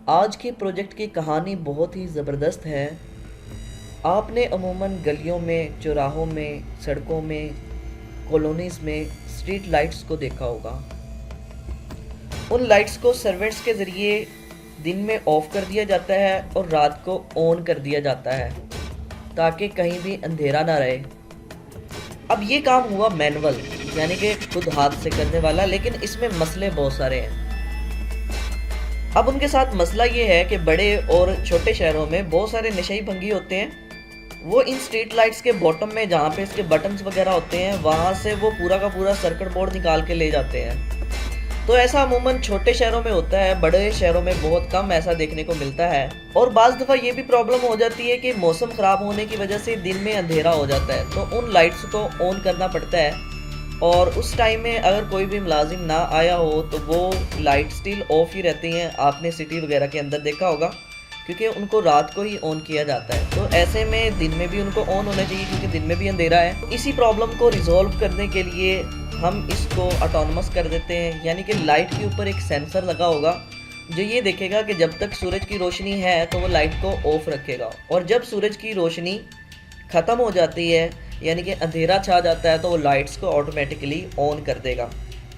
आज के प्रोजेक्ट की कहानी बहुत ही ज़बरदस्त है। आपने अमूमन गलियों में, चौराहों में, सड़कों में, कॉलोनीज़ में स्ट्रीट लाइट्स को देखा होगा। उन लाइट्स को सर्वेंट्स के ज़रिए दिन में ऑफ कर दिया जाता है और रात को ऑन कर दिया जाता है ताकि कहीं भी अंधेरा ना रहे। अब ये काम हुआ मैनुअल, यानी कि खुद हाथ से करने वाला, लेकिन इसमें मसले बहुत सारे हैं। अब उनके साथ मसला ये है कि बड़े और छोटे शहरों में बहुत सारे नशई भंगी होते हैं। वो इन स्ट्रीट लाइट्स के बॉटम में जहाँ पे इसके बटन्स वगैरह होते हैं, वहाँ से वो पूरा का पूरा सर्किट बोर्ड निकाल के ले जाते हैं। तो ऐसा अमूमन छोटे शहरों में होता है, बड़े शहरों में बहुत कम ऐसा देखने को मिलता है। और बाज़ दफ़ा ये भी प्रॉब्लम हो जाती है कि मौसम ख़राब होने की वजह से दिन में अंधेरा हो जाता है, तो उन लाइट्स को ऑन करना पड़ता है। और उस टाइम में अगर कोई भी मुलाजिम ना आया हो तो वो लाइट स्टिल ऑफ ही रहती हैं। आपने सिटी वगैरह के अंदर देखा होगा, क्योंकि उनको रात को ही ऑन किया जाता है। तो ऐसे में दिन में भी उनको ऑन होना चाहिए, क्योंकि दिन में भी अंधेरा है। इसी प्रॉब्लम को रिजॉल्व करने के लिए हम इसको ऑटोनमस कर देते हैं, यानी कि लाइट के ऊपर एक सेंसर लगा होगा जो ये देखेगा कि जब तक सूरज की रोशनी है तो वो लाइट को ऑफ रखेगा, और जब सूरज की रोशनी ख़त्म हो जाती है यानी कि अंधेरा छा जाता है तो वो लाइट्स को ऑटोमेटिकली ऑन कर देगा।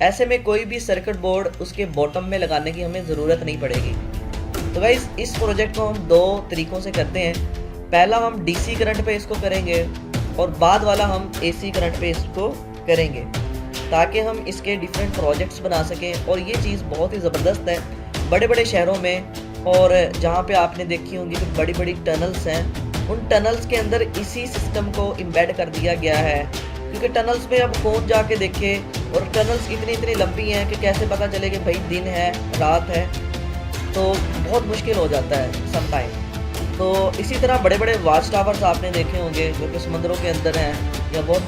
ऐसे में कोई भी सर्किट बोर्ड उसके बॉटम में लगाने की हमें ज़रूरत नहीं पड़ेगी। तो गाइस, इस प्रोजेक्ट को हम दो तरीक़ों से करते हैं। पहला हम डीसी करंट पे इसको करेंगे और बाद वाला हम एसी करंट पे इसको करेंगे, ताकि हम इसके डिफरेंट प्रोजेक्ट्स बना सकें। और ये चीज़ बहुत ही ज़बरदस्त है। बड़े बड़े शहरों में और जहाँ पे आपने देखी होंगी कि बड़ी बड़ी टनल्स हैं, उन टनल्स के अंदर इसी सिस्टम को एम्बेड कर दिया गया है। क्योंकि टनल्स में अब कौन जाके देखे, और टनल्स इतनी लंबी हैं कि कैसे पता चले कि भाई दिन है रात है, तो बहुत मुश्किल हो जाता है सम टाइम। तो इसी तरह बड़े बड़े वॉच टावर्स आपने देखे होंगे जो कि समुद्रों के अंदर हैं, या बहुत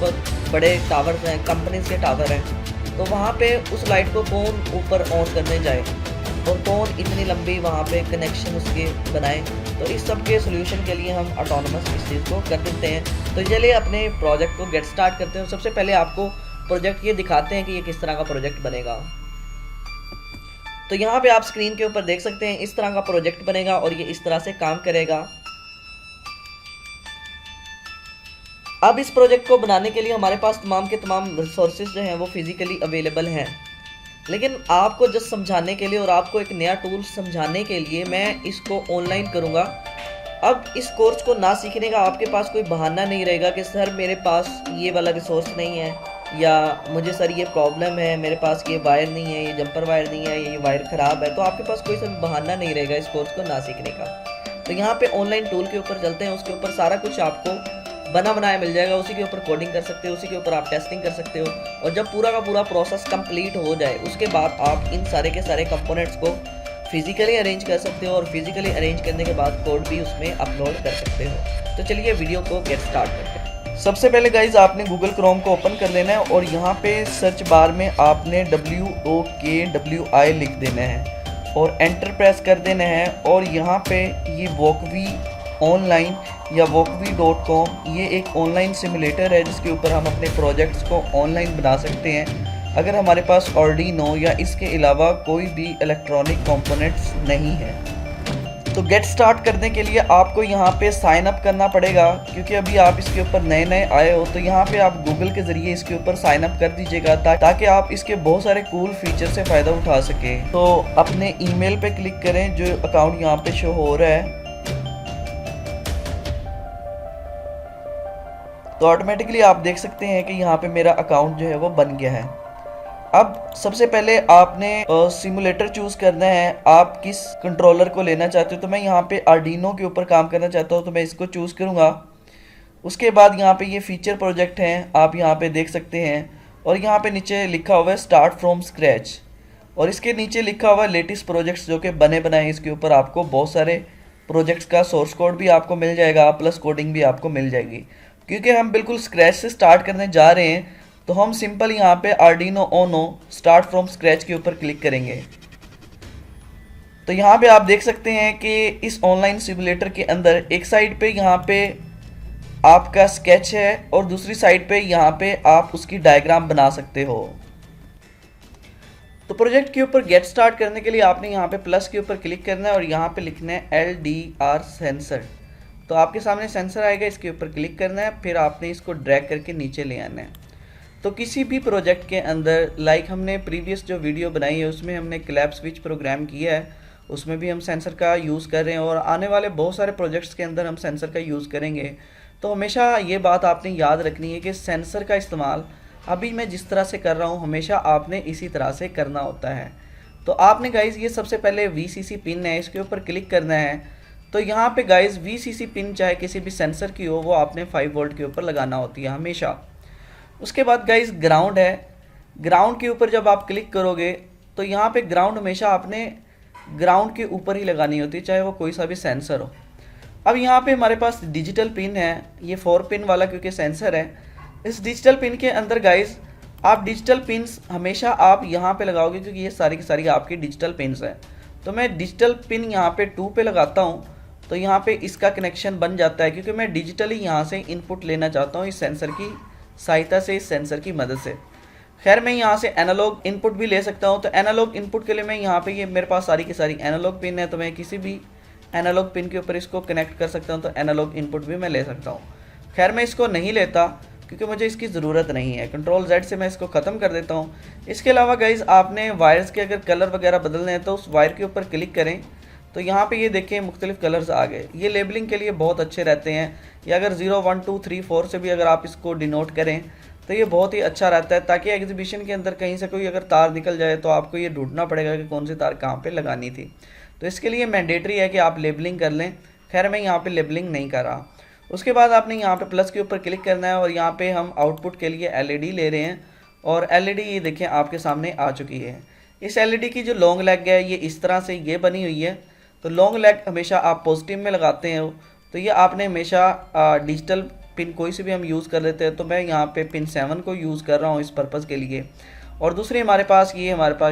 बड़े टावर्स हैं, कंपनीज के टावर हैं। तो वहाँ पे उस लाइट को कौन ऊपर ऑन करने जाए और कौन इतनी लंबी वहाँ पे कनेक्शन उसके बनाए। तो इस सब के सोल्यूशन के लिए हम ऑटोनमस इस चीज़ को कर देते हैं। तो चलिए अपने प्रोजेक्ट को गेट स्टार्ट करते हैं। सबसे पहले आपको प्रोजेक्ट ये दिखाते हैं कि ये किस तरह का प्रोजेक्ट बनेगा। तो यहाँ पे आप स्क्रीन के ऊपर देख सकते हैं इस तरह का प्रोजेक्ट बनेगा और ये इस तरह से काम करेगा। अब इस प्रोजेक्ट को बनाने के लिए हमारे पास तमाम के तमाम रिसोर्सेज जो हैं वो फिजिकली अवेलेबल हैं, लेकिन आपको जस्ट समझाने के लिए और आपको एक नया टूल समझाने के लिए मैं इसको ऑनलाइन करूँगा। अब इस कोर्स को ना सीखने का आपके पास कोई बहाना नहीं रहेगा कि सर मेरे पास ये वाला रिसोर्स नहीं है, या मुझे सर ये प्रॉब्लम है, मेरे पास ये वायर नहीं है, ये जंपर वायर नहीं है, ये वायर ख़राब है। तो आपके पास कोई सा बहाना नहीं रहेगा इस कोर्स को ना सीखने का। तो यहाँ पे ऑनलाइन टूल के ऊपर चलते हैं, उसके ऊपर सारा कुछ आपको बना बनाया मिल जाएगा। उसी के ऊपर कोडिंग कर सकते हो, उसी के ऊपर आप टेस्टिंग कर सकते हो। और जब पूरा का पूरा प्रोसेस कंप्लीट हो जाए उसके बाद आप इन सारे के सारे कंपोनेंट्स को फिजिकली अरेंज कर सकते हो, और फिजिकली अरेंज करने के बाद कोड भी उसमें अपलोड कर सकते हो। तो चलिए वीडियो को गेट स्टार्ट करते हैं। सबसे पहले गाइज आपने गूगल क्रोम को ओपन कर लेना है और यहाँ पे सर्च बार में आपने WOKWI लिख देना है और एंटर प्रेस कर देना है। और यहाँ पे ये वॉकवी ऑनलाइन या वॉकवी.com ये एक ऑनलाइन सिमुलेटर है जिसके ऊपर हम अपने प्रोजेक्ट्स को ऑनलाइन बना सकते हैं अगर हमारे पास आर्डिनो या इसके अलावा कोई भी इलेक्ट्रॉनिक कंपोनेंट्स नहीं है। तो गेट स्टार्ट करने के लिए आपको यहाँ पे साइन अप करना पड़ेगा, क्योंकि अभी आप इसके ऊपर नए नए आए हो। तो यहाँ पे आप गूगल के ज़रिए इसके ऊपर साइन अप कर दीजिएगा ताकि आप इसके बहुत सारे कूल फीचर से फ़ायदा उठा सकें। तो अपने ईमेल पे क्लिक करें जो अकाउंट यहाँ पे शो हो रहा है, तो ऑटोमेटिकली आप देख सकते हैं कि यहाँ पे मेरा अकाउंट जो है वो बन गया है। अब सबसे पहले आपने सिमुलेटर चूज़ करना है, आप किस कंट्रोलर को लेना चाहते हो। तो मैं यहाँ पे आर्डिनो के ऊपर काम करना चाहता हूँ, तो मैं इसको चूज़ करूँगा। उसके बाद यहाँ पे ये फीचर प्रोजेक्ट हैं, आप यहाँ पे देख सकते हैं। और यहाँ पे नीचे लिखा हुआ है स्टार्ट फ्रॉम स्क्रैच, और इसके नीचे लिखा हुआ है लेटेस्ट प्रोजेक्ट्स जो कि बने बनाए। इसके ऊपर आपको बहुत सारे प्रोजेक्ट्स का सोर्स कोड भी आपको मिल जाएगा, प्लस कोडिंग भी आपको मिल जाएगी। क्योंकि हम बिल्कुल स्क्रैच से स्टार्ट करने जा रहे हैं, तो हम सिंपल यहाँ पे Arduino Uno start from scratch के ऊपर क्लिक करेंगे। तो यहाँ पे आप देख सकते हैं कि इस ऑनलाइन सिमुलेटर के अंदर एक साइड पे यहाँ पे आपका स्केच है और दूसरी साइड पे यहाँ पे आप उसकी डायग्राम बना सकते हो। तो प्रोजेक्ट के ऊपर गेट स्टार्ट करने के लिए आपने यहाँ पे प्लस के ऊपर क्लिक करना है और यहाँ पे लिखना है LDR सेंसर। तो आपके सामने सेंसर आएगा, इसके ऊपर क्लिक करना है, फिर आपने इसको ड्रैग करके नीचे ले आना है। तो किसी भी प्रोजेक्ट के अंदर लाइक हमने प्रीवियस जो वीडियो बनाई है उसमें हमने क्लैप स्विच प्रोग्राम किया है, उसमें भी हम सेंसर का यूज़ कर रहे हैं और आने वाले बहुत सारे प्रोजेक्ट्स के अंदर हम सेंसर का यूज़ करेंगे। तो हमेशा ये बात आपने याद रखनी है कि सेंसर का इस्तेमाल अभी मैं जिस तरह से कर रहा हूँ हमेशा आपने इसी तरह से करना होता है। तो आपने गाइज़ ये सबसे पहले VCC पिन है, इसके ऊपर क्लिक करना है। तो यहाँ पे गाइज़ VCC पिन चाहे किसी भी सेंसर की हो वो आपने 5 वोल्ट के ऊपर लगाना होती है हमेशा। उसके बाद गाइज़ ग्राउंड है, ग्राउंड के ऊपर जब आप क्लिक करोगे तो यहाँ पे ग्राउंड हमेशा आपने ग्राउंड के ऊपर ही लगानी होती है, चाहे वो कोई सा भी सेंसर हो। अब यहाँ पे हमारे पास डिजिटल पिन है, ये 4 पिन वाला क्योंकि सेंसर है। इस डिजिटल पिन के अंदर गाइज़ आप डिजिटल पिन्स हमेशा आप यहाँ पे लगाओगे क्योंकि ये सारी की सारी आपकी डिजिटल पिन्स हैं। तो मैं डिजिटल पिन यहाँ पे 2 पे लगाता हूँ, तो यहाँ पे इसका कनेक्शन बन जाता है क्योंकि मैं डिजिटली यहाँ से इनपुट लेना चाहता हूँ इस सेंसर की सहायता से, इस सेंसर की मदद से। खैर मैं यहाँ से एनालॉग इनपुट भी ले सकता हूँ, तो एनालॉग इनपुट के लिए मैं यहाँ पे ये मेरे पास सारी की सारी एनालॉग पिन है, तो मैं किसी भी एनालॉग पिन के ऊपर इसको कनेक्ट कर सकता हूँ, तो एनालॉग इनपुट भी मैं ले सकता हूँ। खैर मैं इसको नहीं लेता क्योंकि मुझे इसकी ज़रूरत नहीं है, Ctrl Z से मैं इसको ख़त्म कर देता हूँ। इसके अलावा गाइज़ आपने वायर्स के अगर कलर वगैरह बदलने हैं तो उस वायर के ऊपर क्लिक करें, तो यहाँ पे ये देखें मुख्तलिफ कलर्स आ गए। ये लेबलिंग के लिए बहुत अच्छे रहते हैं, या अगर 0 1 2 3 4 से भी अगर आप इसको डिनोट करें तो ये बहुत ही अच्छा रहता है, ताकि एग्जीबिशन के अंदर कहीं से कोई अगर तार निकल जाए तो आपको ये ढूंढना पड़ेगा कि कौन सी तार कहाँ पे लगानी थी। तो इसके लिए मैंडेटरी है कि आप लेबलिंग कर लें। खैर मैं यहाँ पे लेबलिंग नहीं कर रहा। उसके बाद आपने यहाँ पे प्लस के ऊपर क्लिक करना है और यहाँ पे हम आउटपुट के लिए LED ले रहे हैं, और LED ये देखें आपके सामने आ चुकी है। इस LED की जो लॉन्ग लेग है ये इस तरह से ये बनी हुई है। तो लॉन्ग लेग हमेशा आप पॉजिटिव में लगाते हैं, तो ये आपने हमेशा डिजिटल पिन कोई से भी हम यूज़ कर लेते हैं। तो मैं यहाँ पे पिन 7 को यूज़ कर रहा हूँ इस पर्पज़ के लिए। और दूसरी हमारे पास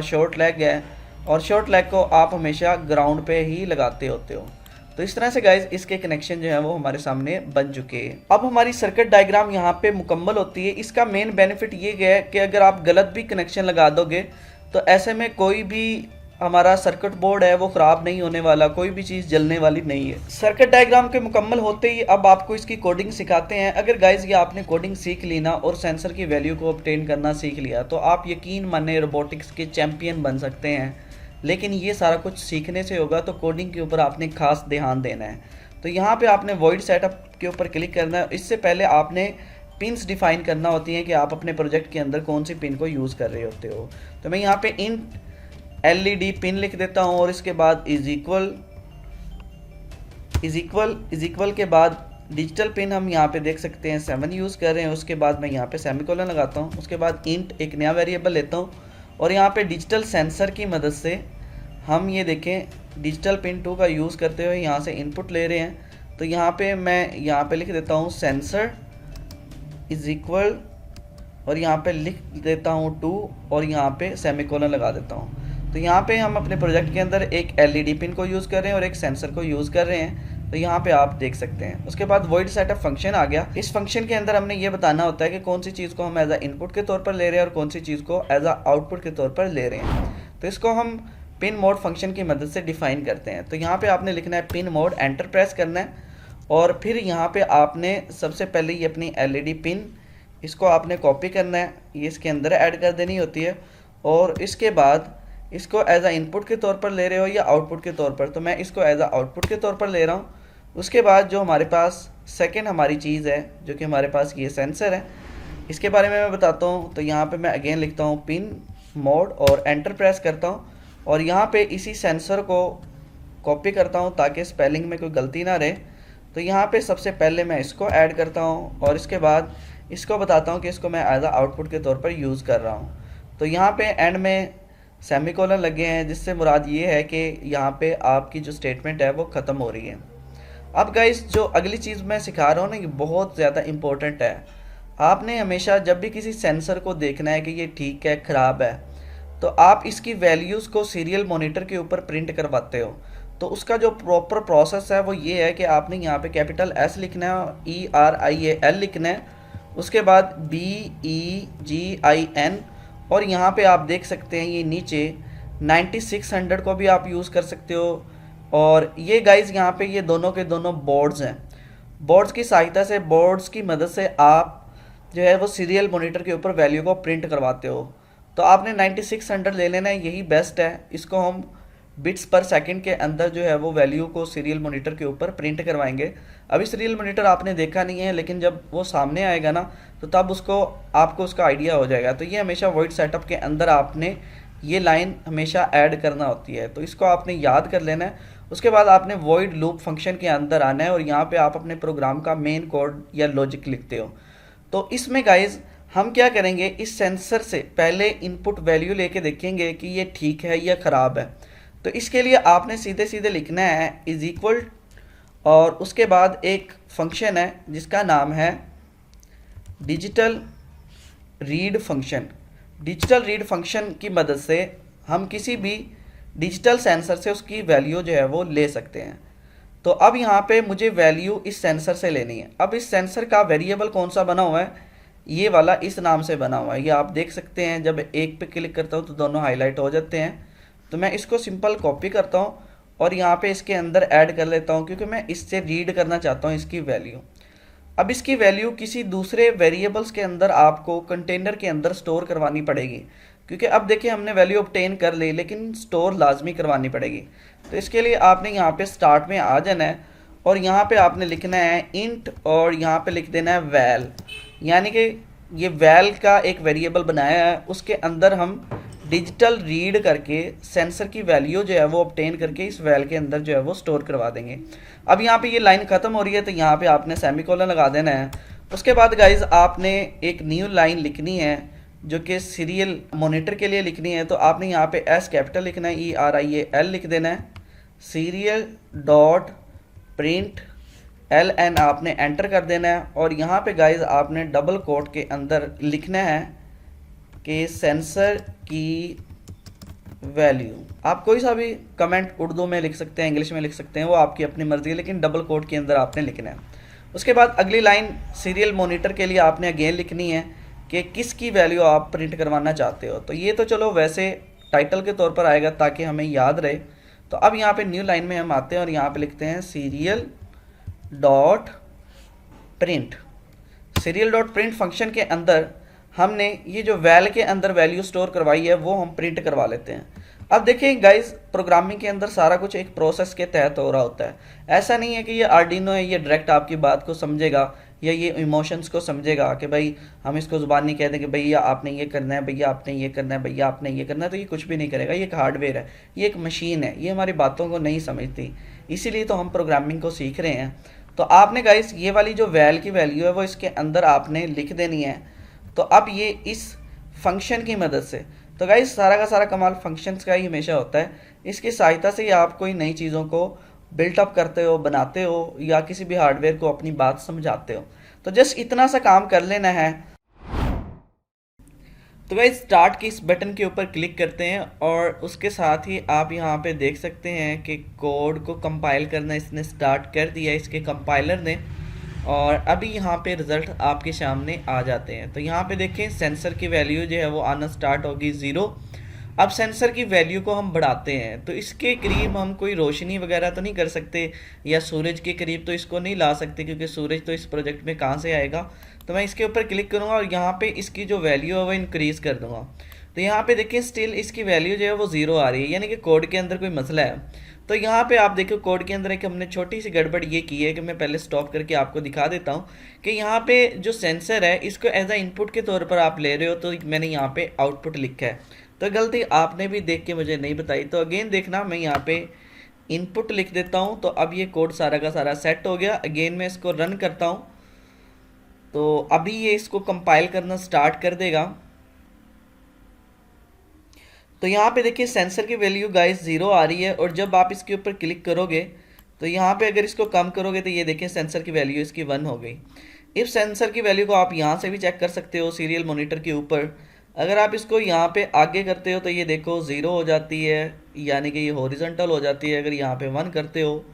शॉर्ट लेग है, और शॉर्ट लेग को आप हमेशा ग्राउंड पे ही लगाते होते हो। तो इस तरह से गाइज इसके कनेक्शन जो है वो हमारे सामने बन चुके हैं। अब हमारी सर्किट डायग्राम यहाँ पे मुकम्मल होती है। इसका मेन बेनिफिट ये है कि अगर आप गलत भी कनेक्शन लगा दोगे तो ऐसे में कोई भी हमारा सर्किट बोर्ड है वो ख़राब नहीं होने वाला, कोई भी चीज़ जलने वाली नहीं है। सर्किट डायग्राम के मुकम्मल होते ही अब आपको इसकी कोडिंग सिखाते हैं। अगर गाइज ये आपने कोडिंग सीख ली ना और सेंसर की वैल्यू को ऑब्टेन करना सीख लिया तो आप यकीन माने रोबोटिक्स के चैम्पियन बन सकते हैं। लेकिन ये सारा कुछ सीखने से होगा, तो कोडिंग के ऊपर आपने खास ध्यान देना है। तो यहाँ पे आपने वॉइड सेटअप के ऊपर क्लिक करना है। इससे पहले आपने पिन्स डिफाइन करना होती हैं कि आप अपने प्रोजेक्ट के अंदर कौन सी पिन को यूज़ कर रहे होते हो। तो मैं यहाँ पे इंट LED पिन लिख देता हूँ और इसके बाद इज इक्वल के बाद डिजिटल पिन हम यहाँ पे देख सकते हैं 7 यूज़ कर रहे हैं। उसके बाद मैं यहाँ पे सेमीकोलन लगाता हूँ। उसके बाद इंट एक नया वेरिएबल लेता हूँ और यहाँ पे डिजिटल सेंसर की मदद से हम ये देखें डिजिटल पिन 2 का यूज़ करते हुए यहाँ से इनपुट ले रहे हैं। तो यहाँ पे मैं यहाँ पे लिख देता हूँ सेंसर इज इक्वल और यहाँ पे लिख देता हूँ 2 और यहाँ पे सेमीकोलन लगा देता हूँ। तो यहाँ पे हम अपने प्रोजेक्ट के अंदर एक LED पिन को यूज़ कर रहे हैं और एक सेंसर को यूज़ कर रहे हैं। तो यहाँ पे आप देख सकते हैं। उसके बाद वॉइड सेटअप फंक्शन आ गया। इस फंक्शन के अंदर हमने ये बताना होता है कि कौन सी चीज़ को हम एज आ इनपुट के तौर पर ले रहे हैं और कौन सी चीज़ को एज आ आउटपुट के तौर पर ले रहे हैं। तो इसको हम पिन मोड फंक्शन की मदद से डिफाइन करते हैं। तो यहाँ पे आपने लिखना है पिन मोड, एंटर प्रेस करना है और फिर यहाँ पे आपने सबसे पहले ये अपनी LED पिन इसको आपने कॉपी करना है, ये इसके अंदर ऐड कर देनी होती है। और इसके बाद इसको एज आ इनपुट के तौर पर ले रहे हो या आउटपुट के तौर पर, तो मैं इसको एज आ आउटपुट के तौर पर ले रहा हूँ। उसके बाद जो हमारे पास सेकंड हमारी चीज़ है जो कि हमारे पास ये सेंसर है, इसके बारे में मैं बताता हूँ। तो यहाँ पे मैं अगेन लिखता हूँ पिन मोड और एंटर प्रेस करता हूँ और यहाँ पे इसी सेंसर को कॉपी करता हूँ ताकि स्पेलिंग में कोई गलती ना रहे। तो यहाँ पे सबसे पहले मैं इसको ऐड करता हूँ और इसके बाद इसको बताता हूँ कि इसको मैं एज आ आउटपुट के तौर पर यूज़ कर रहा हूँ। तो यहाँ पे एंड में सेमीकोलन लगे हैं जिससे मुराद ये है कि यहाँ पे आपकी जो स्टेटमेंट है वो ख़त्म हो रही है। अब गाइस जो अगली चीज़ मैं सिखा रहा हूँ ना ये बहुत ज़्यादा इम्पोर्टेंट है। आपने हमेशा जब भी किसी सेंसर को देखना है कि ये ठीक है ख़राब है तो आप इसकी वैल्यूज़ को सीरियल मॉनिटर के ऊपर प्रिंट करवाते हो। तो उसका जो प्रॉपर प्रोसेस है वो ये है कि आपने यहाँ पे कैपिटल S लिखना है, ERIAL लिखना है, उसके बाद BEGIN और यहाँ पे आप देख सकते हैं ये नीचे 9600 को भी आप यूज़ कर सकते हो। और ये गाइज यहाँ पे ये दोनों के दोनों बोर्ड्स हैं। बोर्ड्स की सहायता से, बोर्ड्स की मदद से आप जो है वो सीरियल मॉनिटर के ऊपर वैल्यू को प्रिंट करवाते हो। तो आपने 9600 ले लेना है, यही बेस्ट है। इसको हम बिट्स पर सेकंड के अंदर जो है वो वैल्यू को सीरियल मॉनिटर के ऊपर प्रिंट करवाएंगे। अभी सीरियल मॉनिटर आपने देखा नहीं है, लेकिन जब वो सामने आएगा ना तो तब उसको आपको उसका आइडिया हो जाएगा। तो ये हमेशा वॉइड सेटअप के अंदर आपने ये लाइन हमेशा ऐड करना होती है, तो इसको आपने याद कर लेना है। उसके बाद आपने वॉइड लूप फंक्शन के अंदर आना है और यहाँ पे आप अपने प्रोग्राम का मेन कोड या लॉजिक लिखते हो। तो इसमें गाइज हम क्या करेंगे, इस सेंसर से पहले इनपुट वैल्यू लेके देखेंगे कि ये ठीक है या ख़राब है। तो इसके लिए आपने सीधे सीधे लिखना है इज इक्वल, और उसके बाद एक फंक्शन है जिसका नाम है digital read function. Digital read function की मदद से हम किसी भी डिजिटल सेंसर से उसकी वैल्यू जो है वो ले सकते हैं। तो अब यहाँ पे मुझे वैल्यू इस सेंसर से लेनी है। अब इस सेंसर का वेरिएबल कौन सा बना हुआ है, ये वाला इस नाम से बना हुआ है। ये आप देख सकते हैं, जब एक पे क्लिक करता हूँ तो दोनों हाईलाइट हो जाते हैं। तो मैं इसको सिंपल कॉपी करता हूँ और यहाँ पे इसके अंदर ऐड कर लेता हूँ, क्योंकि मैं इससे रीड करना चाहता हूँ इसकी वैल्यू। अब इसकी वैल्यू किसी दूसरे वेरिएबल्स के अंदर आपको कंटेनर के अंदर स्टोर करवानी पड़ेगी, क्योंकि अब देखिए हमने वैल्यू ऑब्टेन कर ली, लेकिन स्टोर लाजमी करवानी पड़ेगी। तो इसके लिए आपने यहाँ पे स्टार्ट में आ जाना है और यहाँ पे आपने लिखना है इंट, और यहाँ पे लिख देना है वैल। यानी कि ये वैल का एक वेरिएबल बनाया है, उसके अंदर हम डिजिटल रीड करके सेंसर की वैल्यू जो है वो ऑब्टेन करके इस वैल के अंदर जो है वो स्टोर करवा देंगे। अब यहाँ पे ये लाइन ख़त्म हो रही है तो यहाँ पे आपने सेमीकोलन लगा देना है। उसके बाद गाइज आपने एक न्यू लाइन लिखनी है जो कि सीरियल मॉनिटर के लिए लिखनी है। तो आपने यहाँ पे एस कैपिटल लिखना है, ERIAL लिख देना है, सीरियल डॉट प्रिंट LN आपने एंटर कर देना है। और यहाँ पे गाइज आपने डबल कोट के अंदर लिखना है कि सेंसर की वैल्यू। आप कोई सा भी कमेंट उर्दू में लिख सकते हैं, इंग्लिश में लिख सकते हैं, वो आपकी अपनी मर्जी है, लेकिन डबल कोट के अंदर आपने लिखना है। उसके बाद अगली लाइन सीरियल मॉनिटर के लिए आपने अगेन लिखनी है कि किसकी वैल्यू आप प्रिंट करवाना चाहते हो। तो ये तो चलो वैसे टाइटल के तौर पर आएगा ताकि हमें याद रहे। तो अब यहाँ पे न्यू लाइन में हम आते हैं और यहाँ पे लिखते हैं serial dot print. Serial dot print function के अंदर हमने ये जो वैल के अंदर वैल्यू स्टोर करवाई है वो हम प्रिंट करवा लेते हैं। अब देखें गाइज, प्रोग्रामिंग के अंदर सारा कुछ एक प्रोसेस के तहत हो रहा होता है। ऐसा नहीं है कि ये आर्डिनो है, ये डायरेक्ट आपकी बात को समझेगा या ये इमोशंस को समझेगा कि भाई हम इसको ज़ुबानी कह दें कि भैया आपने ये करना है, भैया आपने ये करना है, भैया आपने ये करना है, तो ये कुछ भी नहीं करेगा। ये एक हार्डवेयर है, ये एक मशीन है, ये हमारी बातों को नहीं समझती। इसीलिए तो हम प्रोग्रामिंग को सीख रहे हैं। तो आपने गाइज ये वाली जो वैल की वैल्यू है वो इसके अंदर आपने लिख देनी है। तो अब ये इस फंक्शन की मदद से, तो गाइस सारा का सारा कमाल फंक्शंस का ही हमेशा होता है। इसकी सहायता से ही आप कोई नई चीज़ों को बिल्टअप करते हो, बनाते हो, या किसी भी हार्डवेयर को अपनी बात समझाते हो। तो जस्ट इतना सा काम कर लेना है। तो गाइस स्टार्ट की इस बटन के ऊपर क्लिक करते हैं और उसके साथ ही आप यहाँ पे देख सकते हैं कि कोड को कंपाइल करना इसने स्टार्ट कर दिया, इसके कंपाइलर ने। और अभी यहाँ पे रिज़ल्ट आपके सामने आ जाते हैं। तो यहाँ पे देखें सेंसर की वैल्यू जो है वो आना स्टार्ट होगी 0। अब सेंसर की वैल्यू को हम बढ़ाते हैं, तो इसके करीब हम कोई रोशनी वगैरह तो नहीं कर सकते, या सूरज के करीब तो इसको नहीं ला सकते, क्योंकि सूरज तो इस प्रोजेक्ट में कहाँ से आएगा। तो मैं इसके ऊपर क्लिक करूँगा और यहाँ पे इसकी जो वैल्यू है वो इंक्रीज़ कर दूँगा। तो यहाँ पे देखिए स्टिल इसकी वैल्यू जो है वो 0 आ रही है, यानी कि कोड के अंदर कोई मसला है। तो यहाँ पे आप देखो कोड के अंदर एक हमने छोटी सी गड़बड़ ये की है कि मैं पहले स्टॉप करके आपको दिखा देता हूँ कि यहाँ पे जो सेंसर है इसको एज अ इनपुट के तौर पर आप ले रहे हो, तो मैंने यहाँ पे आउटपुट लिखा है। तो गलती आपने भी देख के मुझे नहीं बताई। तो अगेन देखना, मैं यहाँ पे इनपुट लिख देता हूँ। तो अब ये कोड सारा का सारा सेट हो गया। अगेन मैं इसको रन करता हूँ तो अभी ये इसको कंपाइल करना स्टार्ट कर देगा। तो यहाँ पे देखिए सेंसर की वैल्यू गाइस 0 आ रही है, और जब आप इसके ऊपर क्लिक करोगे तो यहाँ पे अगर इसको कम करोगे तो ये देखिए सेंसर की वैल्यू इसकी 1 हो गई। इस सेंसर की वैल्यू को आप यहाँ से भी चेक कर सकते हो सीरियल मॉनिटर के ऊपर। अगर आप इसको यहाँ पे आगे करते हो तो ये देखो 0 हो जाती है, यानी कि ये हॉरिजॉन्टल हो जाती है। अगर यहाँ पे 1 करते हो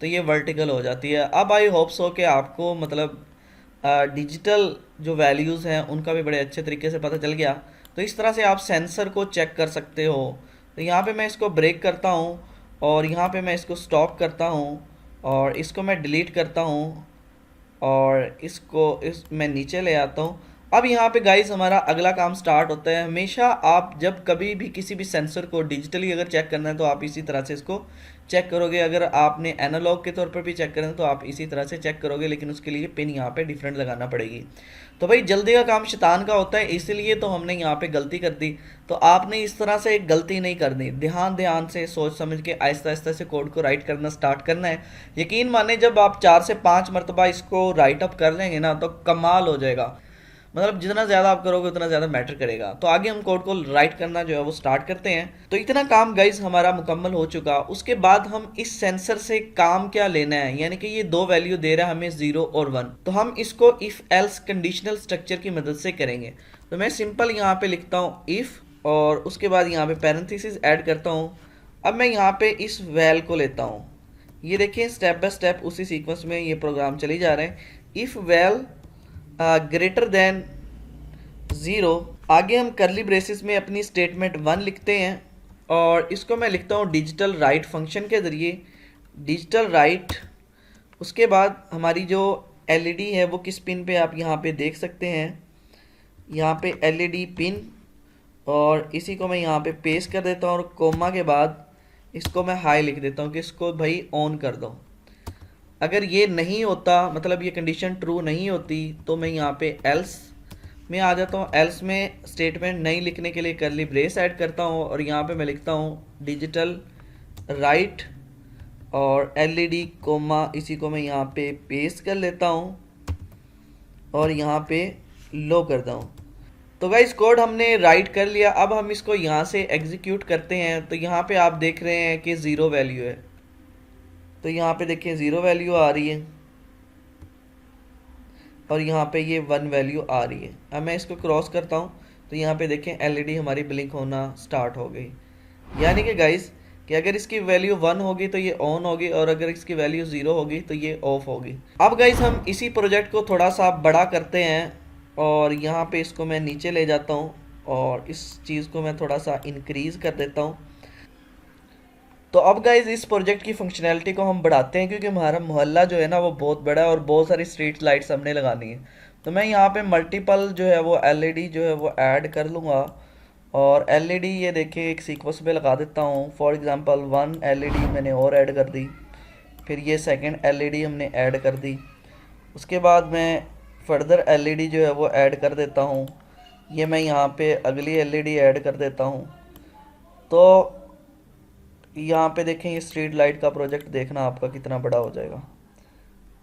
तो ये वर्टिकल हो जाती है। अब आई होप सो कि आपको मतलब डिजिटल जो वैल्यूज़ हैं उनका भी बड़े अच्छे तरीके से पता चल गया। तो इस तरह से आप सेंसर को चेक कर सकते हो। तो यहाँ पे मैं इसको ब्रेक करता हूँ और यहाँ पे मैं इसको स्टॉप करता हूँ और इसको मैं डिलीट करता हूँ और इस मैं नीचे ले आता हूँ। अब यहाँ पे गाइस हमारा अगला काम स्टार्ट होता है। हमेशा आप जब कभी भी किसी भी सेंसर को डिजिटली अगर चेक करना है तो आप इसी तरह से इसको चेक करोगे। अगर आपने एनालॉग के तौर पर भी चेक करना है तो आप इसी तरह से चेक करोगे, लेकिन उसके लिए पिन यहाँ पे डिफरेंट लगाना पड़ेगी। तो भाई जल्दी का काम शैतान का होता है, इसलिए तो हमने यहाँ पे गलती कर दी। तो आपने इस तरह से एक गलती नहीं करनी, ध्यान ध्यान से सोच समझ के आहिस्ता आहिस्ता से कोड को राइट करना स्टार्ट करना है। यकीन माने जब आप 4 से 5 मरतबा इसको राइट अप कर लेंगे ना तो कमाल हो जाएगा। मतलब जितना ज़्यादा आप करोगे उतना ज़्यादा मैटर करेगा। तो आगे हम कोड को राइट करना जो है वो स्टार्ट करते हैं। तो इतना काम गाइज हमारा मुकम्मल हो चुका। उसके बाद हम इस सेंसर से काम क्या लेना है, यानी कि ये दो वैल्यू दे रहा है हमें 0 और 1। तो हम इसको इफ़ एल्स कंडीशनल स्ट्रक्चर की मदद से करेंगे। तो मैं सिंपल यहाँ पे लिखता हूँ इफ़ और उसके बाद यहाँ पे पैरेंथेसिस ऐड करता हूँ। अब मैं यहाँ पे इस वैल को लेता हूँ। ये देखिए स्टेप बाय स्टेप उसी सीक्वेंस में ये प्रोग्राम चली जा रहे हैं। इफ़ वैल ग्रेटर देन 0, आगे हम करली ब्रेसिस में अपनी स्टेटमेंट 1 लिखते हैं और इसको मैं लिखता हूँ डिजिटल राइट फंक्शन के ज़रिए। डिजिटल राइट, उसके बाद हमारी जो एलईडी है वो किस पिन पे आप यहाँ पे देख सकते हैं, यहाँ पे एलईडी पिन, और इसी को मैं यहाँ पे पेस्ट कर देता हूँ और कोमा के बाद इसको मैं हाई लिख देता हूँ कि इसको भाई ऑन कर दो। अगर ये नहीं होता, मतलब ये कंडीशन ट्रू नहीं होती, तो मैं यहाँ पे एल्स में आ जाता हूँ। एल्स में स्टेटमेंट नहीं लिखने के लिए करली ब्रेस ऐड करता हूँ और यहाँ पे मैं लिखता हूँ डिजिटल राइट और एलईडी कोमा, इसी को मैं यहाँ पे पेस्ट कर लेता हूँ और यहाँ पे लो करता हूँ। तो गाइस कोड हमने राइट कर लिया। अब हम इसको यहाँ से एग्जीक्यूट करते हैं। तो यहाँ पे आप देख रहे हैं कि 0 वैल्यू है, तो यहाँ पे देखिए 0 वैल्यू आ रही है और यहाँ पे ये 1 वैल्यू आ रही है। अब मैं इसको क्रॉस करता हूँ तो यहाँ पे देखें एलईडी हमारी ब्लिंक होना स्टार्ट हो गई। यानी कि गाइस कि अगर इसकी वैल्यू 1 होगी तो ये ऑन होगी और अगर इसकी वैल्यू 0 होगी तो ये ऑफ होगी। अब गाइस हम इसी प्रोजेक्ट को थोड़ा सा बड़ा करते हैं और यहाँ पे इसको मैं नीचे ले जाता हूँ और इस चीज़ को मैं थोड़ा सा इंक्रीज़ कर देता हूँ। तो अब गाइज इस प्रोजेक्ट की फंक्शनैलिटी को हम बढ़ाते हैं क्योंकि हमारा मोहल्ला जो है ना वो बहुत बड़ा है और बहुत सारी स्ट्रीट लाइट्स हमने लगानी है। तो मैं यहाँ पे मल्टीपल जो है वो एलईडी जो है वो ऐड कर लूँगा और एलईडी ये देखिए एक सीक्वेंस में लगा देता हूँ। फॉर एग्जांपल 1 एलईडी मैंने और ऐड कर दी, फिर ये सेकंड एलईडी हमने ऐड कर दी, उसके बाद मैं फर्दर एलईडी जो है वो ऐड कर देता हूँ। ये मैं यहाँ पे अगली एलईडी ऐड कर देता हूँ। तो यहाँ पे देखें ये स्ट्रीट लाइट का प्रोजेक्ट देखना आपका कितना बड़ा हो जाएगा।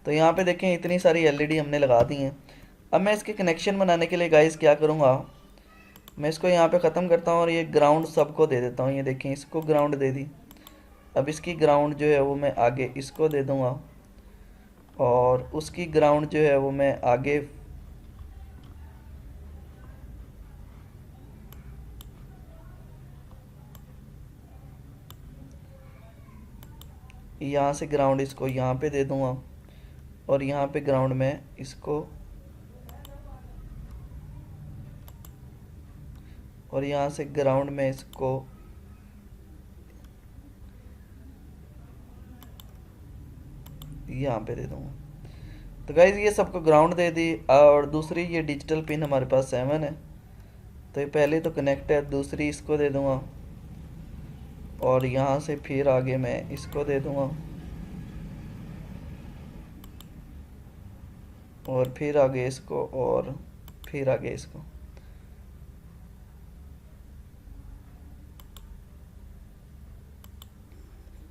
तो यहाँ पे देखें इतनी सारी एलईडी हमने लगा दी हैं। अब मैं इसके कनेक्शन बनाने के लिए गाइस क्या करूँगा, मैं इसको यहाँ पे ख़त्म करता हूँ और ये ग्राउंड सबको दे देता हूँ। ये देखें इसको ग्राउंड दे दी। अब इसकी ग्राउंड जो है वो मैं आगे इसको दे दूँगा और उसकी ग्राउंड जो है वो मैं आगे यहाँ से ग्राउंड इसको यहाँ पे दे दूँगा और यहाँ पे ग्राउंड में इसको, और यहाँ से ग्राउंड में इसको यहाँ पे दे दूँगा। तो गाइज ये सबको ग्राउंड दे दी। और दूसरी ये डिजिटल पिन हमारे पास 7 है, तो ये पहले तो कनेक्ट है, दूसरी इसको दे दूँगा और यहाँ से फिर आगे मैं इसको दे दूँगा और फिर आगे इसको और फिर आगे इसको।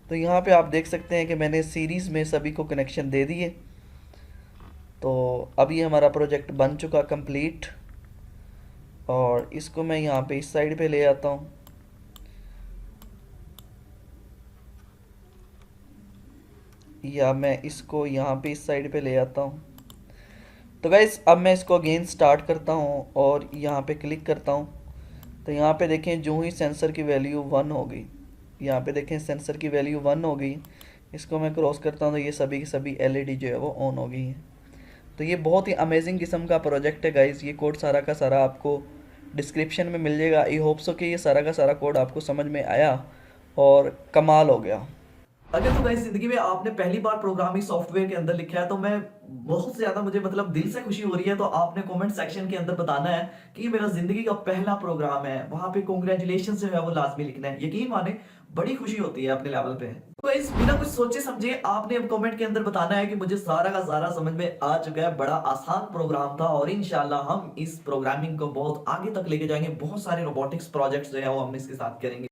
तो यहाँ पे आप देख सकते हैं कि मैंने सीरीज़ में सभी को कनेक्शन दे दिए। तो अब ये हमारा प्रोजेक्ट बन चुका कंप्लीट और इसको मैं यहाँ पे इस साइड पे ले आता हूँ। या मैं इसको यहाँ पे इस साइड पे ले आता हूँ। तो गाइस अब मैं इसको अगेन स्टार्ट करता हूँ और यहाँ पे क्लिक करता हूँ। तो यहाँ पे देखें जो ही सेंसर की वैल्यू 1 हो गई, यहाँ पे देखें सेंसर की वैल्यू 1 हो गई। इसको मैं क्रॉस करता हूँ तो ये सभी की सभी एलईडी जो है वो ऑन हो गई है। तो ये बहुत ही अमेजिंग किस्म का प्रोजेक्ट है गाइस। ये कोड सारा का सारा आपको डिस्क्रिप्शन में मिल जाएगा। आई होप सो कि ये सारा का सारा कोड आपको समझ में आया और कमाल हो गया। अगर तो गाइस जिंदगी में आपने पहली बार प्रोग्रामिंग सॉफ्टवेयर के अंदर लिखा है तो मैं बहुत ज्यादा मुझे मतलब दिल से खुशी हो रही है। तो आपने कमेंट सेक्शन के अंदर बताना है कि ये मेरा जिंदगी का पहला प्रोग्राम है, वहां पे कॉन्ग्रेचुलेशन जो है वो लाजमी लिखना है। यकीन माने बड़ी खुशी होती है अपने लेवल पे। तो गाइस बिना कुछ सोचे समझे आपने अब कमेंट के अंदर बताना है कि मुझे सारा का सारा समझ में आ चुका है। बड़ा आसान प्रोग्राम था और इंशाल्लाह हम इस प्रोग्रामिंग को बहुत आगे तक लेके जाएंगे। बहुत सारे रोबोटिक्स प्रोजेक्ट्स जो है वो हम इसके साथ करेंगे।